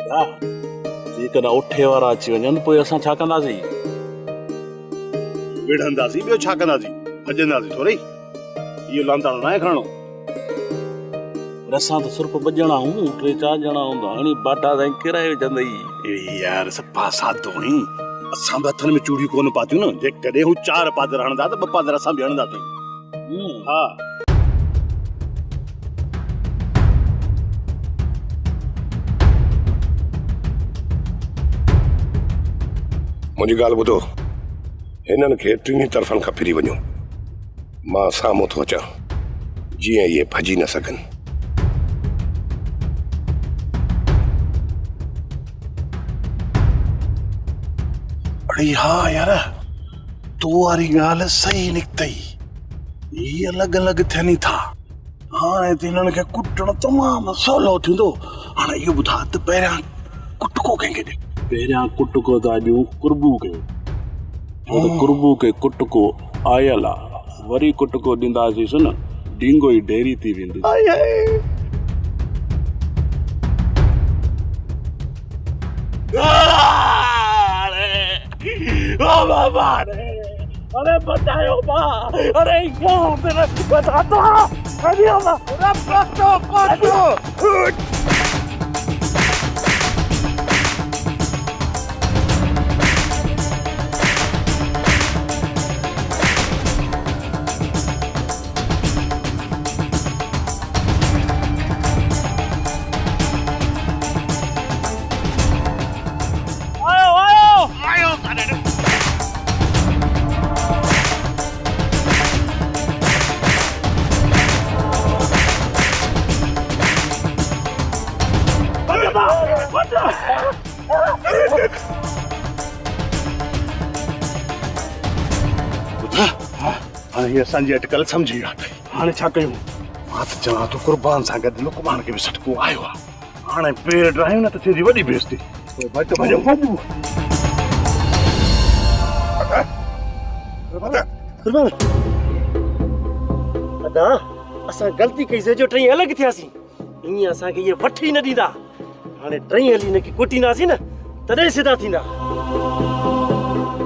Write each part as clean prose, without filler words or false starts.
जेकॾहिं उठे वारा अची वञनि पोइ असां छा कंदासीं? विढ़ंदासीं, ॿियो छा कंदासीं? भॼंदासीं थोरी। इहो लांताणो न आहे खणो। असां त सिर्फ़ 2 ॼणा आहियूं, 3-4 ॼणा हूंदा हाणे बाटा साईं किराए विझंदई। यार सफ़ा सादो आहीं। असां बि हथनि में चूड़ियूं कोन पातियूं न। जेकॾहिं हू 4 पादर हणंदा त 2 पादर असां बि हणंदासीं। हा मुंहिंजी ॻाल्हि ॿुधो, हिननि खे 3 तरफ़नि खां फिरी वञो। मां साम्हूं थो अचां, जीअं इहे भॼी न सघनि। अरे हा यार, तूं वारी ॻाल्हि सही निकितई। इहे अलॻि अलॻि थियनि था। हाणे त हिननि खे कुटणु तमामु सवलो थींदो। हाणे इहो ॿुधा त पहिरियां कुटको कंहिंखे ॾे? पहिरियां कुटको त ॾियूं कुर्बू खे। कुर्बू खे कुटको आयल आहे, वरी कुटको ॾींदासीं न, डींगो ई ढेरी थी वेंदी। अरे बतायो मां, अरे यहाँ मेरा बता दो। अरे हाणे असांजी अटकल सम्झी विया। हाणे छा कयूं? मां त चवां थो कुर्बान सां गॾु लुकमान खे बि सटको आयो आहे। हाणे पेर ड्रायूं न त थींदी वॾी बेइज़ती। अदा असां ग़लती कईसीं जो 3 अलॻि थियासीं। ईअं असांखे इहे वठी न ॾींदा। हाणे 3 हली हिनखे कुटींदासीं न, तॾहिं सिधा थींदा।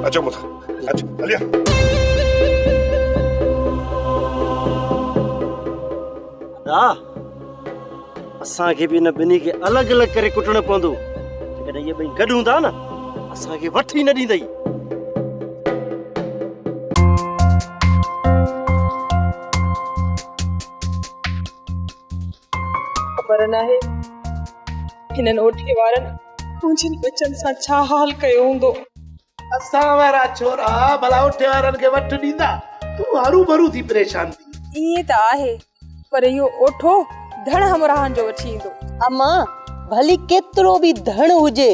अचो मुथा, अचो हलिया। असांखे बि हिन ॿिन्ही खे अलॻि अलॻि करे कुटणो पवंदो। जेकॾहिं इहे 2 गॾु हूंदा न, असांखे वठी न ॾींदई। ख़बर नाहे हिननि ओठे वारनि मुंहिंजनि बचनि सां छा हाल कयो हूंदो। असां वारा छोरा भला ओठे वारनि खे वठ ॾींदा? तूं हरू भरू थी परेशान थी। ईअं त आहे, पर इहो ओठो धण हमराहनि जो वठी ईंदो। अम्मा भली केतिरो बि धण हुजे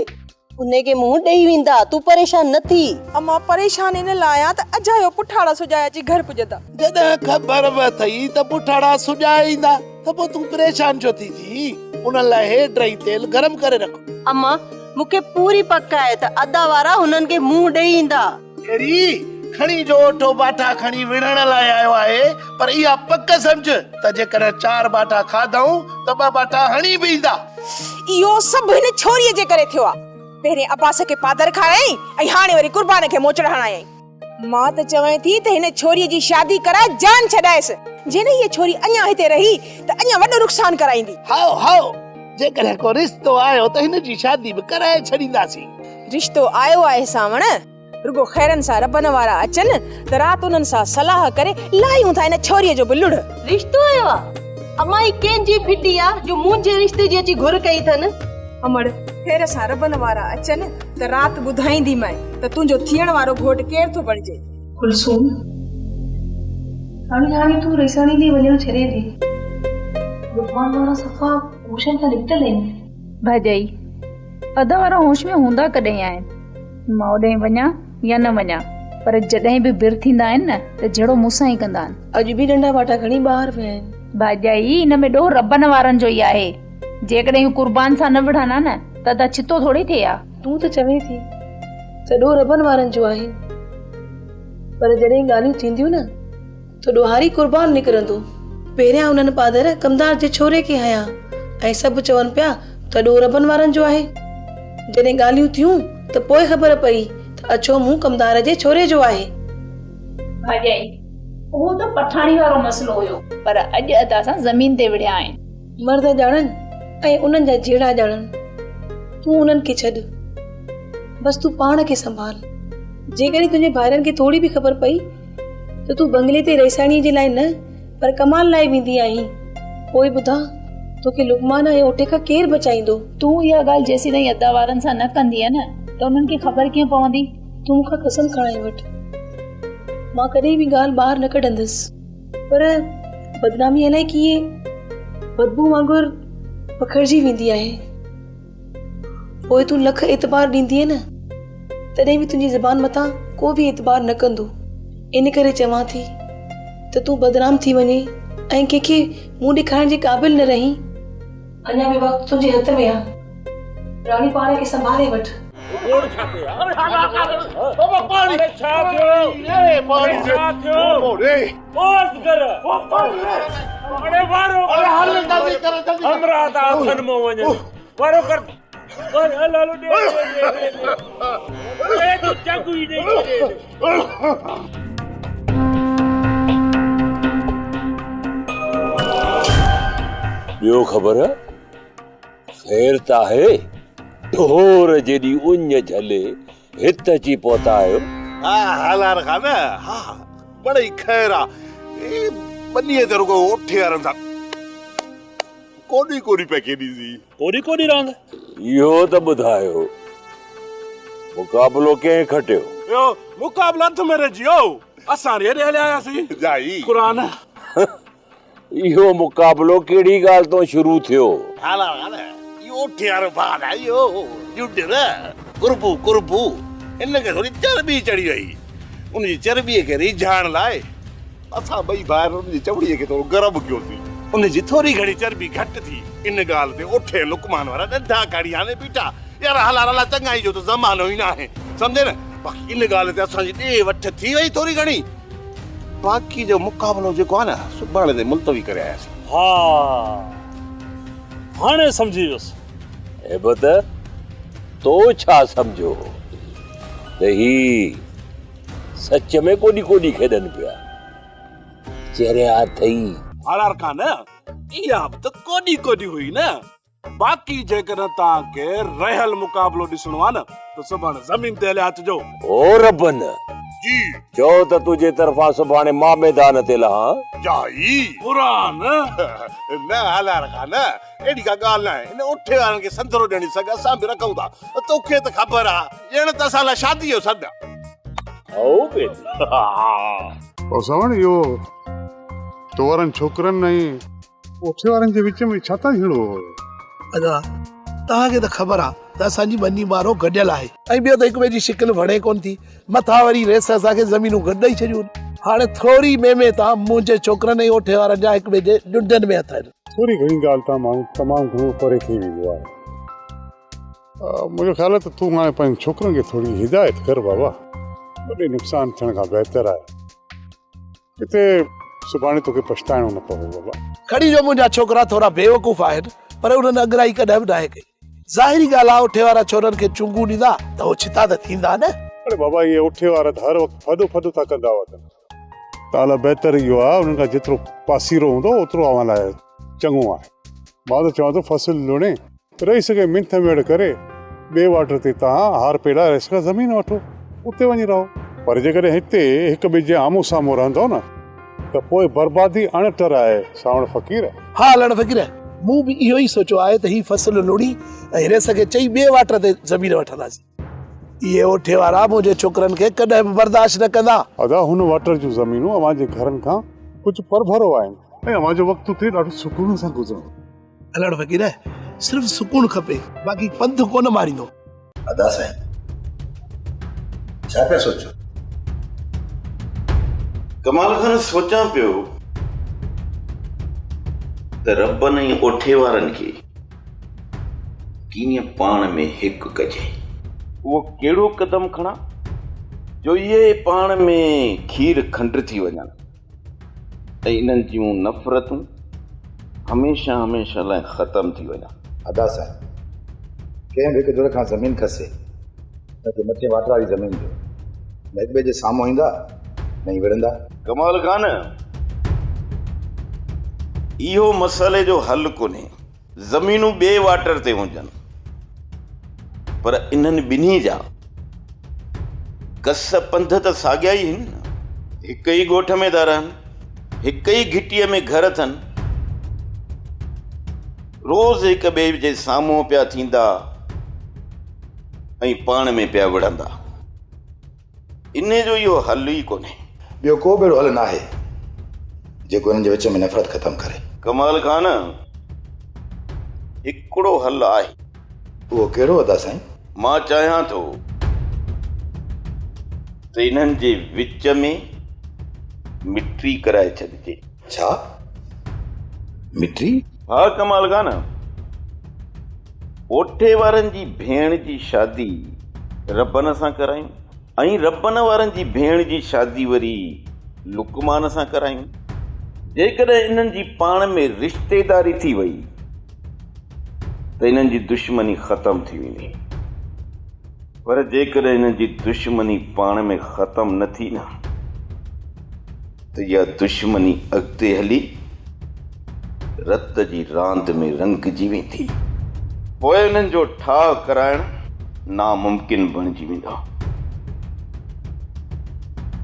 उनखे मुंहुं ॾेई वेंदा। तूं परेशान न थी। अम्मा परेशान इन लाइ आ त अजायो पुठाड़ा सुजाया जी घर पुॼंदा। जॾहिं ख़बर बि अथई त पुठाड़ा सुॼाए ईंदा त पोइ तूं परेशान छो थी? उन लाइ हेड रही तेल गरम करे रखो। अम्मा मूंखे पूरी पक आहे त अदा वारा हुननि खे मुंहुं ॾेई ईंदा। अहिड़ी खणी जो ओठो बाटा खणी विढ़ण लाइ आयो आहे, पर इहा पक सम्झ त जेकॾहिं 4 बाटा खाधऊं त 2 बाटा हणी बि ईंदा। इहो सभु हिन छोरीअ जे करे थियो आहे। पहिरें अब्बास खे पादर खाराई ऐं हाणे वरी कुर्बान खे मोचड़ हणाई। मां त चवां थी त हिन छोरीअ जी शादी कराए जान छॾायसि। जेने हीअ छोरी अञा हिते रही त अञा वॾो नुक़सान कराईंदी। हाओ हाओ, जेकॾहिं को रिश्तो आयो त हिन जी शादी बि कराए छॾींदासीं। रिश्तो आयो आहे सावण, रुगो खैरन सां रबन वारा अचनि त राति उन्हनि सां सलाह करे लायूं था हिन छोरीअ जो बि लुड़। रिश्तो आयो आहे? अम्मा ई कंहिंजी फिटी आहे जो मुंहिंजे रिश्ते जी अची घुर कई अथनि? अमड़ खैर सां रबन वारा अचनि त राति ॿुधाईंदी मैं त तुंहिंजो थियण वारो घोट केर थो बणिजे। कुलसूम हाणे तूं रिसाणी थी वञण छॾे दी। भगवान वारा सफ़ा होश खां निकितल आहिनि। भाॼाई अदा वारा होश में हूंदा कॾहिं आहिनि। मां ओॾे वञा या न वञा, पर जॾहिं बि बिर थींदा आहिनि न त जहिड़ो मूंसां ई कंदा आहिनि। अॼु बि डंडा बाटा खणी ॿाहिरि विया आहिनि। भाॼाई हिन में ॾोह रबन वारनि जो ई आहे। जेकॾहिं कुर्बान सां न विढ़ंदा न त छितो थोड़ी थिए आ। तूं त चवे थी सॼो रबन वारनि जो आहे, पर जॾहिं ॻाल्हियूं थींदियूं न त ॾोहारी कुर्बान निकिरंदो। पहिरियां उन्हनि पादर कमदार जे छोरे खे हया ऐं सभु चवनि पिया त ॾोह रबन वारनि जो आहे। जॾहिं ॻाल्हियूं थियूं त पोइ ख़बर पई त अछो मुंहुं कमदार जे छोरे जो आहे। भाॼाई उहो त पठाणी वारो मसलो हुयो, पर अॼु अदा सां ज़मीन ते विढ़िया आहिनि। मर्द ॼाणनि ऐं उन्हनि जा जहिड़ा ॼाणनि, तूं उन्हनि खे छॾ, बस तूं पाण खे संभाल। जेकॾहिं तुंहिंजे भाइरनि खे थोरी बि ख़बर पई त तूं बंगले ते रेसाणीअ जे लाइ न पर कमाल लाइ वेंदी आहीं, पोइ ॿुधा तोखे लुकमान ऐं ओटे खां केरु बचाईंदो। तूं इहा ॻाल्हि जेसीं ताईं अदा वारनि सां न कंदीअ न त उन्हनि खे ख़बर कीअं पवंदी? तूं मूंखां कसम खणाए वठ, मां कॾहिं बि ॻाल्हि ॿाहिरि न कढंदसि, पर बदनामी अलाए कीअं बदबू वांगुरु पखिड़िजी वेंदी आहे। पोइ तूं लख एतबार ॾींदीअ न, तॾहिं बि तुंहिंजी ज़बान मथां को बि एतबार न कंदो। इन करे चवां थी त तूं बदनाम थी वञे ऐं कंहिंखे मुंहुं ॾेखारण जे क़ाबिल न रहीं। अञा बि वक़्तु तुंहिंजे हथ में आहे, राणी पाण खे संभाले वठ। ॿियो ख़बर ख़ैर त आहे? ढोर जेॾी उञ झले हित अची पहुता आहियो। हा हालार खान, हा बड़ी खैर आ। ए बन्नीअ ते रुगो ओठे वारनि सां कोडी कोडी पे केडी सी कोडी कोडी रांद इहो त ॿुधायो, मुक़ाबलो कंहिं खटियो? यो मुक़ाबला हथ में रहिजियो, असां हेॾे हलिया आयासीं जाई क़ुरान। इहो मुक़ाबलो कहिड़ी ॻाल्हि तो शुरू थियो? हालार खान यो ओठे वारो बाल आहे यो जुडर कुरबू कुरबू इनखे थोड़ी चर्बी चढ़ी वई। उनजी चर्बीअ खे रिझाइण लाइ असां ॿई भाइर उनजी चवड़ीअ खे थोरो गरम कयोसीं। उनजी थोरी घणी चर्बी घटि थी। इन ॻाल्हि ते ओठे लुकमान वारा ॾंढा काढ़ी हाणे बीठा। यार हलार हला चङाई जो त ज़मानो ई न आहे, सम्झे न। बाक़ी इन ॻाल्हि ते असांजी ॾे वठ थी वई थोरी घणी। बाक़ी जो मुक़ाबलो जेको आहे न सुभाणे ते मुलतवी करे आयासीं। हा हाणे समझी वियुसि। हेबत तो छा समझो त ही सच में कोडी कोडी खेॾनि पिया? चरिया अथई हालार खान, इहा बि त कोडी कोडी हुई न। बाक़ी जेकॾहिं तव्हांखे रहियल मुक़ाबलो ॾिसणो आहे न त सुभाणे ज़मीन ते हलिया अचिजो। ओ रबन जी चओ त तुंहिंजे तरफ़ां सुभाणे मां मैदान ते लहां। जाई क़ुरान न हालार खान, एॾी का ॻाल्हि न आहे। इन ओठे वारनि खे संदरो ॾियणी सघे असां बि रखूं था। तोखे त ख़बर आहे ॼण त असां लाइ शादी जो सॾु। सवण इहो तो वारनि छोकिरनि ऐं ओठे वारनि जे विच में छा था हिड़ो? अदा तव्हांखे त ख़बर आहे त असांजी बनी ॿारो गॾियल आहे ऐं ॿियो त हिक ॿिए जी शिकिल वणे कोन थी। मथां वरी रेस असांखे ज़मीनूं गॾु ॾेई छॾियूं। हाणे थोरी में तां मुंहिंजे छोकिरनि ऐं ओठे वारनि जा हिक ॿिए जे ॾुंडनि में हथ आहिनि। थोरी घणी ॻाल्हि तां माण्हू तमामु घणो परे थी वेंदो आहे। मुंहिंजो ख़्याल आहे त तूं हाणे पंहिंजे छोकिरनि खे थोरी हिदायत कर बाबा। वॾे नुक़सान थियण खां बहितर आहे किथे सुभाणे तोखे पछताइणो न पवे बाबा। खड़ी जो मुंहिंजा छोकिरा थोरा बेवकूफ़ आहिनि, पर उन्हनि अॻिराई कॾहिं बि नाहे कई। ज़ाहिरी ॻाल्हि आहे ओठे वारा छोरनि खे चुंगू ॾींदा त हो छिता त थींदा न। अरे बाबा इहे ओठे वारा त हर वक़्तु फदो फदो था कंदा वञनि। ताला बहितर इहो आहे उन्हनि खां जेतिरो पासीरो हूंदो ओतिरो अवां लाइ चङो आहे। मां त चवां थो फसल लुणे रही सघे मिंथ मेड़ करे ॿिए वाट ते तव्हां हार पेड़ा रेस खां ज़मीन वठो, उते वञी रहो। पर जेकॾहिं हिते हिक ॿिए जे आम्हूं साम्हूं रहंदो न त पोइ बर्बादी अणटर आहे सावण फ़क़ीर। हा लण फ़क़ीर, मूं बि इहो ई सोचियो आहे त ही फसल लुणी ऐं रेस खे चई ॿिए वाट ते ज़मीन वठंदासीं। इहे ओठे वारा मुंहिंजे छोकिरनि खे कॾहिं बि बर्दाश्त न कंदा। अदा हुन वाटर जूं ज़मीनूं अवां जे घरनि खां कुझु परभरो आहिनि ऐं अवां जो वक़्तु थिए ॾाढो सुकून सां गुज़रंदो। हलण फ़क़ीर, सिर्फ़ु सुकून खपे, बाक़ी पंध कोन मारींदो। अदा साईं छा पिया सोचो? कमाल खान सोचां पियो त रबनि ऐं ओठे वारनि खे कीअं पाण में हिकु कजे। उहो कहिड़ो क़दम खणा जो इहे पाण में खीर खंड थी वञनि ऐं इन्हनि जूं नफ़रतूं हमेशह हमेशह लाइ ख़तम थी वञनि। अदा साईं कंहिं बि हिकु दूर खां ज़मीन खसे न त मथे वाटर वारी ज़मीन जो न हिक ॿिए जे साम्हूं ईंदा न ई विढ़ंदा। कमाल खान, इहो मसइले जो हल कोन्हे ज़मीनूं ॿिए वाटर ते हुजनि, पर इन्हनि ॿिन्ही जा कस पंध त साॻिया ई आहिनि न। हिक ई ॻोठ में था रहनि, हिक ई घिटीअ में घर अथनि, रोज़ हिक ॿिए जे साम्हूं पिया थींदा ऐं पाण में पिया विढ़ंदा। इन जो इहो हल ई कोन्हे। ॿियो को बि हल न आहे जेको हिननि जे विच में नफ़रत ख़तमु करे। कमाल खान, हिकिड़ो हल आहे। उहो कहिड़ो अदा साईं? मां चाहियां थो त इन्हनि जे विच में मिट्री कराए छॾिजे। छा मिट्री? हा कमाल खान, ओठे वारनि जी भेण जी शादी रबन सां करायूं ऐं रबन वारनि जी भेण जी शादी वरी लुकमान सां करायूं। जेकॾहिं इन्हनि जी पाण में रिश्तेदारी थी वई त इन्हनि जी दुश्मनी ख़तम थी वेंदी, पर जेकॾहिं इन्हनि जी दुश्मनी पाण में ख़तम न थी न त इहा दुश्मनी अॻिते हली रत जी रांदि में रंगजी वेंदी। पोइ इन्हनि जो ठाह कराइण नामुमकिन बणिजी वेंदो।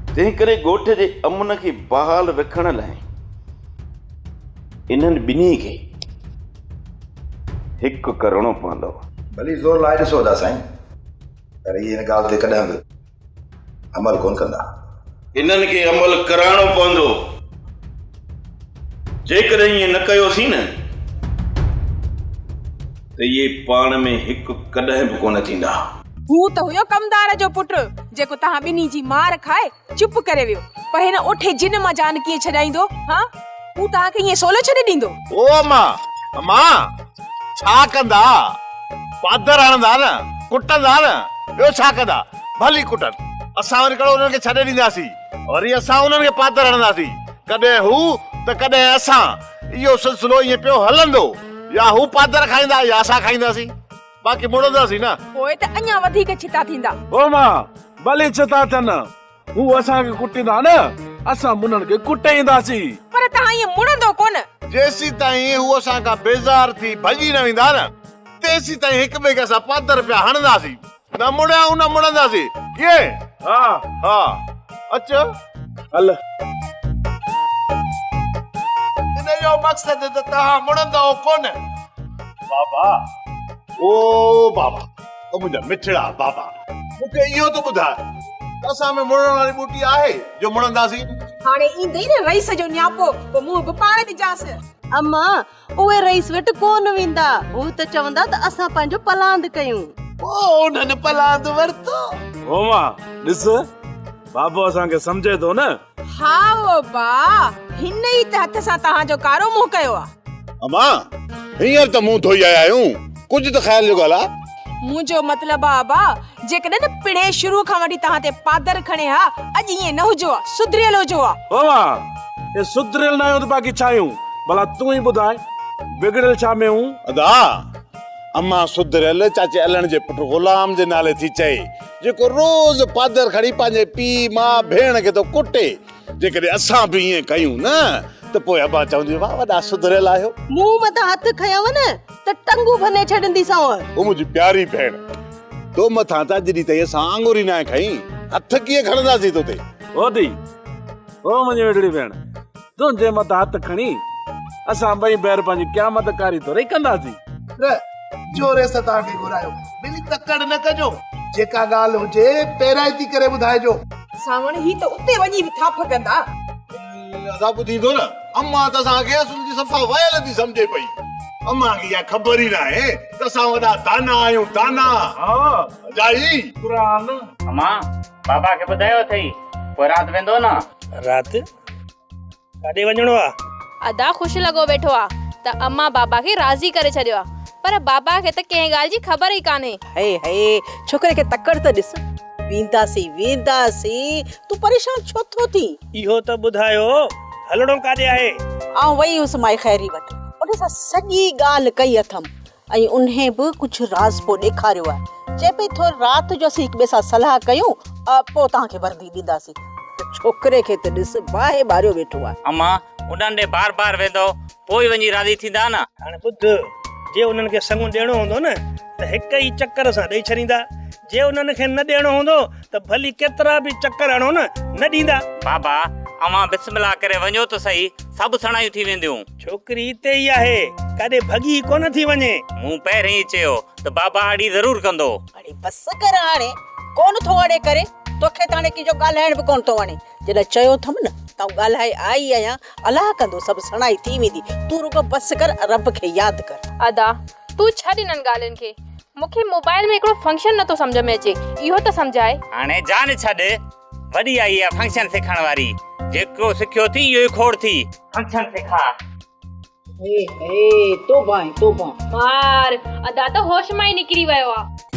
तंहिं करे ॻोठ जे अमन खे बहाल रखण लाइ इन्हनि ॿिन्ही खे हिकु करणो पवंदो। भली ज़ोर लाइ ॾिसो अदा साईं, पर इहे हिन ॻाल्हि ते कॾहिं बि अमल कोन कंदा। इन्हनि खे अमल कराइणो पवंदो। जेकॾहिं ईअं न कयोसीं न त इहे पाण में हिकु कॾहिं बि कोन थींदा। हू त हुयो कमदार जो पुट जेको तहां ॿिन्ही जी मार खाए चुप करे वियो, पर हिन ओठे जिन मां जान कीअं छॾाईंदो? हाँ, हू तहांखे ईअं सोलो छॾे ॾींदो? ओ मां छा कंदा? पादर हणंदा न, कुटंदा न, ॿियो छा कंदा? भली कुटनि, असां वरी कहिड़ो उन्हनि खे छॾे ॾींदासीं, वरी असां उन्हनि खे पादर हणंदासीं। कॾहिं हू त कॾहिं असां। इहो सिलसिलो ईअं पियो हलंदो, या हू पादर खाईंदा या असां खाईंदासीं, बाक़ी मुड़ंदासीं न। पोइ त अञा वधीक छिता थींदा। ओ मां भले छिता थियनि, हू असांखे कुटींदा न, असां मुननि खे कुटाईंदासीं। पर तहां ईअं मुड़ंदो कोन। जेसी ताईं हू असांखां बेज़ार थी भॼी न वेंदा न, तेसी ताईं हिक ॿिए खे असां पादर पिया हणंदासीं, न मुड़ियाऊं न मुड़ंदासीं। कीअं? हा अच हल। इन जो मक़सद त तव्हां मुड़ंदो कोन। बाबा ओ मुंहिंजा मिठड़ा बाबा, मूंखे इहो त ॿुधाए, असां में मुड़ण वारी ॿूटी आहे जो मुड़ंदासीं? हाणे ईंदे न रईस जो न्यापो, पोइ मुंहुं बि पाण ॾिजांसि। अम्मा उहे रईस वटि कोन वेंदा, हू त चवंदा त असां पंहिंजो पलांद कयूं। ओ उन्हनि पलांद वरितो। ओ मां ॾिस, बाबो असांखे सम्झे थो न। हा ओ बा, हिन ई त हथ सां तव्हांजो कारो मुंहुं कयो आहे। अम्मा हींअर त मुंहुं धोई आया आहियूं, कुझु त ख़्याल जो ॻाल्हि आहे। मुंहिंजो मतिलबु आहे बा, जेकॾहिं न पिणे शुरू खां वठी तव्हां ते पादर खणे हा, अॼु ईअं न हुजो आहे, सुधरियल हुजो आहे। ओ मां ये सुधरियल न आहियूं त बाक़ी छा आहियूं? भला तूं ई ॿुधाए, बिगड़ियल छा में हूं? अदा अम्मा सुधरियल चाचे अलण जे पुट गुलाम जे नाले थी चए, जेको रोज़ पादर खणी पंहिंजे पीउ मां भेण खे तो कुटे। जेकॾहिं असां बि ईअं कयूं न त पोइ अबा चवंदी वाह वॾा सुधरियल आहियो। मुंहुं मथां हथ खयव न त टंगू भने छॾंदीसांव। ओ मुंहिंजी प्यारी भेण, तो मथां त जॾहिं ताईं असां आंगुरी न खईं, हथ कीअं खणंदासीं तोते? ओ दी, ओ मुंहिंजी वेठड़ी भेण, तुंहिंजे मथां हथ खणी असां ॿई बैर पंहिंजी क़यामत कारी तो रही कंदासीं। जोरे सां तव्हांखे घुरायो, बिली तकड़ न कजो, जेका ॻाल्हि हुजे पहिराइती करे ॿुधाइजो। सावण ही त उते वञी बि थाप कंदा। अदा ॿुधींदो न, अम्मा त असांखे असुल जी सफ़ा वयल थी सम्झे पई। अम्मा खे इहा ख़बर ई न आहे त असां वॾा दाना आहियूं, दाना। हा जाई क़ुरान। अम्मा बाबा खे ॿुधायो अथई, पोइ राति वेंदो न? राति काॾे वञणो आहे? अदा ख़ुशि लॻो वेठो आहे त अम्मा बाबा खे राज़ी करे छॾियो आहे, पर बाबा खे त कंहिं ॻाल्हि जी ख़बर ई कान्हे। हे छोकिरे खे तकड़ त ॾिस, वेंदासीं, तूं परेशान छो थो थी? इहो त ॿुधायो, हलणो काॾे आहे? आउं वई हुअसि माई खैरी वटि, उन सां सॼी ॻाल्हि कई अथमि। ऐं उन्हें बि कुझु राज़ पोइ ॾेखारियो आहे। चए पई थोरी राति जो असीं हिक ॿिए सां सलाह कयूं पोइ तव्हांखे वर्दी ॾींदासीं। छोकिरे खे त ॾिस बाहि ॿारियो वेठो आहे। अम्मा उन्हनि ॾे बार बार वेंदो पोइ वञी राज़ी थींदा न। हाणे ॿुध, जे उन्हनि खे संग ॾियणो हूंदो न त हिक ई चक्कर सां ॾेई छॾींदा। जे उन्हनि खे न ॾियणो हूंदो त भली केतिरा बि चक्कर हणो न ॾींदा। बाबा अम्मा बिस्मिल्लाह करे वञो त सही, सभु सणायूं थी वेंदियूं। छोकिरी हिते ई आहे, काॾे भॻी कोन थी वञे। मूं पहिरीं ई चयो त बाबा अड़ी ज़रूर कंदो। अड़े बस कर, हाणे कोन थो अड़े करे, तोखे त हाणे कंहिंजो ॻाल्हाइण बि कोन थो वणे। जॾहिं चयो अथमि न त ॻाल्हाए आई आहियां, अलाह कंदो सभु सणाई थी वेंदी। तूं रुगो बस कर, रब खे यादि कर। अदा तूं छॾ इन्हनि ॻाल्हियुनि खे। मूंखे मोबाइल में हिकिड़ो फंक्शन नथो सम्झ में अचे, इहो त सम्झाए। हाणे जान छॾ, वॾी आई आहे फंक्शन सिखण वारी। जेको सिखियो थी इहो ई खोड़ थी। फंक्शन सिखा। तोबा मार अदा त होश मां ई निकिरी वियो आहे।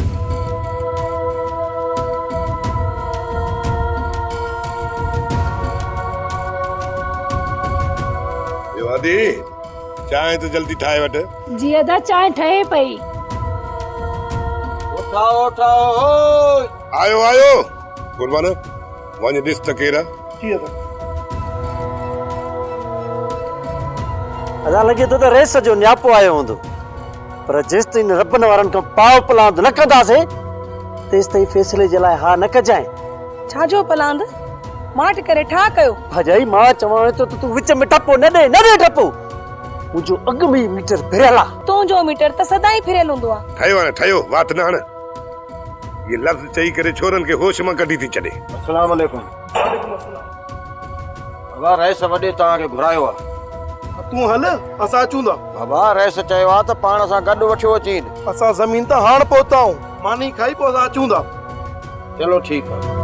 आदि चांहि त जल्दी ठाहे वठ। जी अदा चांहि ठहे पई। उठाओ उठाओ। आयो आयो कुर्बान वञ ॾिस त केरु आहे। अदा लॻे थो त रेस जो न्यापो आयो हूंदो, पर जेसि ताईं रबनि वारनि खां पाव पलांद न कंदासीं तेसि ताईं फैसले जे लाइ हा न कजांइ। छाजो पलांद? माट करे ठा कयो। भजाई मां चवां थो त तूं विच में टपो न ॾे टपो। मुंहिंजो अॻ में ई मीटर फिरियल आहे। तुंहिंजो मीटर त सदाई फिरियल हूंदो आहे। ठहियो वात न हण। ये लफ़्ज़ चई करे छोरनि खे होश मां कढी थी छॾे। अस्सलाम वालेकुम। बाबा रईस वॾे तव्हांखे घुरायो आहे। तूं हल, असां अचूं था। बाबा रईस चयो आहे त पाण सां गॾु वठो अचीन। असां ज़मीन त हाण पहुता आहियूं, मानी खाई पोइ असां अचूं था। चलो ठीकु आहे।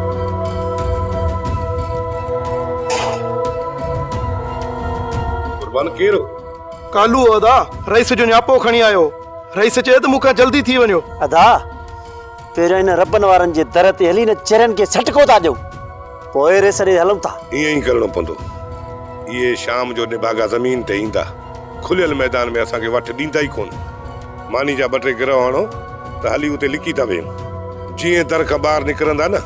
कुर्बान केरो? कालू अदा रईस जो न्यापो खणी आयो। रईस चए त मूंखां जल्दी थी वञो। अदा पहिरियों इन रबनि वारनि जे दर ते हली न चरनि खे छटको था ॾियूं, पोइ रेस ॾे हलूं था। ईअं ई करणो पवंदो। इहे शाम जो निबागा ज़मीन ते ईंदा, खुलियल मैदान में असांखे वठ ॾींदा ई कोन। मानी जा 2-3 गिरह हणो त हली उते लिकी था वेयूं। जीअं दर खां ॿाहिरि निकिरंदा न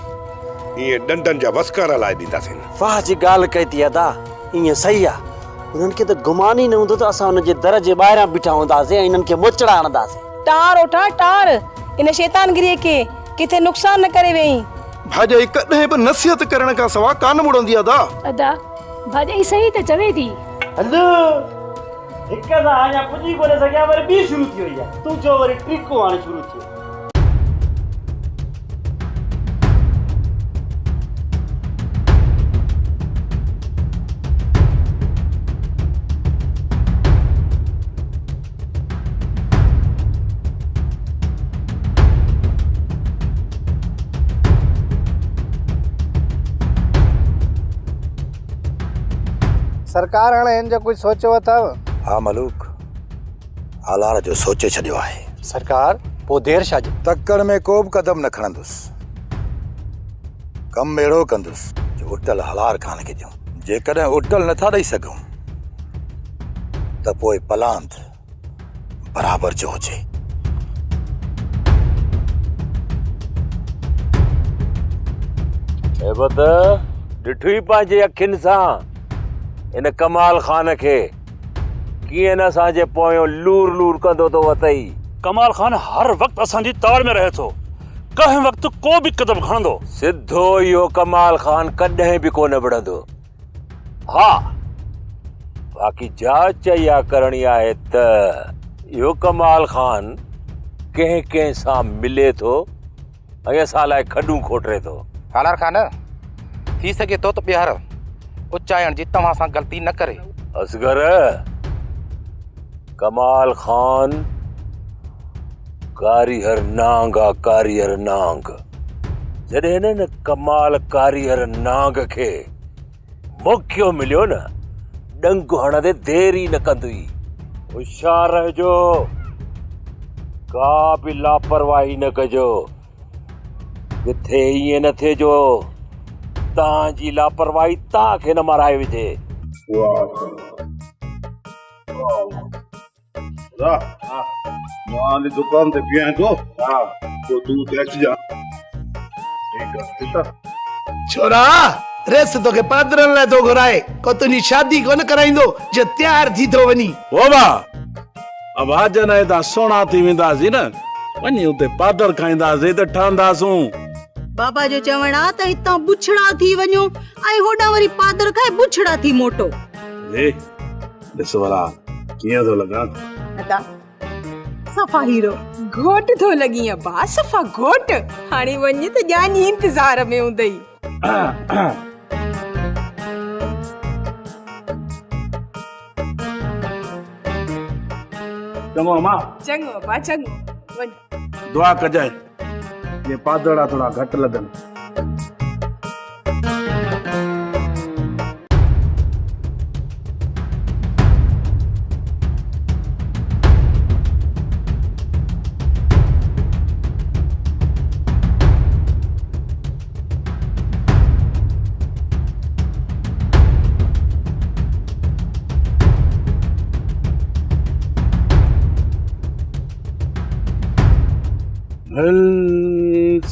ईअं डंडनि जा वस्कार लाइ ॾींदासीं। वाह जी ॻाल्हि कई थी अदा, ईअं सही आहे। उन्हनि खे त गुमान ई न हूंदो त असां हुन जे दर जे ॿाहिरां बीठा हूंदासीं ऐं इन्हनि खे मोचड़ा हणंदासीं। टार ओठा टार, इन शैतानगिरीअ खे किथे नुक़सान न करे वेई। भाॼाई कॾहिं बि नसीहत करण खां सवाइ कान मुड़ंदी अदा। अदा भाॼाई सही त चवे थी। हलो हिक सां अञा पुॼी कोन सघिया, वरी ॿी शुरू थी वई आहे। तूं चओ वरी टीको हाणे शुरू थियो। सरकार हाणे हिन जो कुछ सोचो अथव? हाँ मलूक, हालार जो सोचे छॾियो आहे। सरकार पोइ देर छा जो? तकड़ में को बि कदम न खणंदुसि। कम अहिड़ो कंदुसि जो उटल हलार खान खे ॾियूं। जेकॾहिं उटल नथा ॾेई सघूं त पोइ पलांद बराबर जो हुजे। ॾिठो ई पंहिंजे अखियुनि सां इन कमाल खान खे कीअं न असांजे पोयों लूर लूर कंदो तो वतई। कमाल खान हर वक्त असांजी तार में रहे थो, कंहिं वक्त को भी कदम खणंदो। सिद्धो इहो कमाल खान कॾहिं बि कोन विढ़ंदो। हा बाक़ी जांच इहा करणी आहे त इहो कमाल खान कंहिं कंहिं सां मिले थो ऐं असां लाइ खॾूं खोटरे थो। हालार खान थी सघे तो त ॿीहर उचाइण जी तव्हां सां ग़लती न करे। असगर कमाल खान कारीहर नांग आ, कारीहर नांग। जॾहिं न कमाल कारीहर नांग खे मौक़ो मिलियो न डंग हणंदे देरी न कंदुई। होशियार रहिजो, का बि लापरवाही न कजो। किथे ईअं न थिए जो तव्हांजी लापरवाही तव्हांखे न माराए विझे। मां दुकान ते बीहां थो हा तो तू ते अच जा ठीक आहे छोरा रेस तो के पादरन लाइ तो घुराए को तुनी शादी कोन कराइंदो जे तैयार थी तो वनी ओ बा अब आज न ता सोना थी वेंदासीं न वनी उते पादर खाईंदासीं त ठहंदासूं बाबा जो चवण आ त हितां बुछड़ा थी वञो ऐं होॾां वरी पादर खाए बुछड़ा थी मोटो ए ॾिस वाला कीअं थो लॻा अदा सफ़ा हीरो घोट थो लॻी अबा सफ़ा घोट हाणे वञ त जानी इंतज़ार में हूंदई चङो मां चङो अबा चङो वञ दुआ कजाए ये पादड़ा थोड़ा घटि लॻनि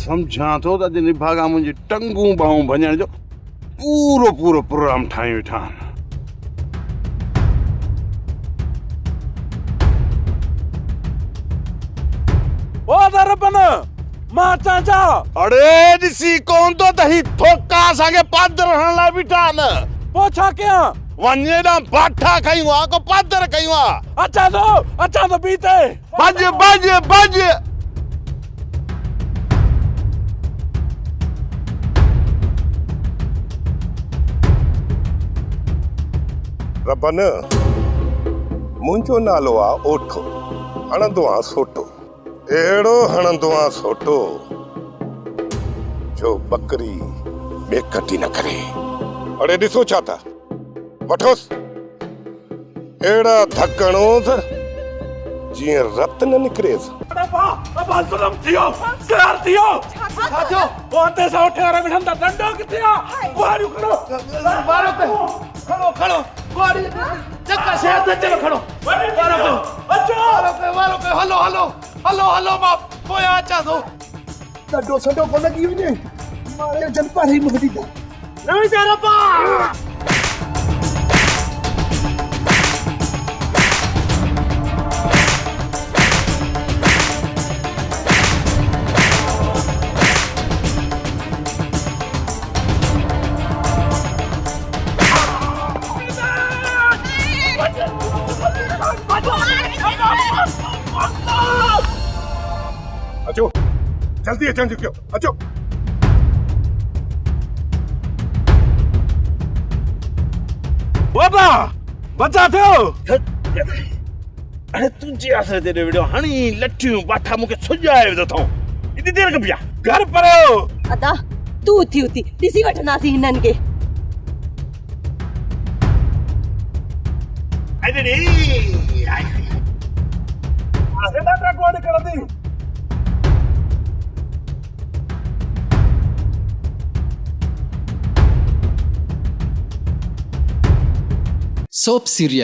समझा तो त निभागा मुंहिंजी टंगूं बाहूं भञण जो पूरो पूरो प्रोग्राम ठाहे वेठा ओ दरपन मां चाचा अड़े ॾिसी कोन तो त ही थोका असांखे पादर हणण लाइ बीठा न पोइ छा कयां वञे ॾां बाठा कयूं आ को पादर कयूं आ अचां थो बीते भॼ भॼ भॼ रबन मुंहिंजो नालो आहे ओठो हणंदो आहे सोटो अहिड़ो हणंदो आहे सोटो जो बकरी बेकटी न करे अड़े ॾिसो छा था वठोसि अहिड़ा धकणोसि जीअं रत न निकिरेसि खड़ो खड़ो गाड़ी चक्का से हाथ चलो खड़ो वारो पे हलो हलो हलो हलो मां पोया अचा दो डो सडो को लगी वने मारे जनपा ही मुखदी दा नहीं तेरा पा अचो जल्दी अचनि चुकियो अचो बाबा बचा थियो अरे तुझे आसरे ते वीडियो हणी लठियूं बाठा मुके सुजाए विदो थो इदी देर कबिया घर परो अदा तू थी ॾिसी वठंदासीं हिननि खे सोप सीरियल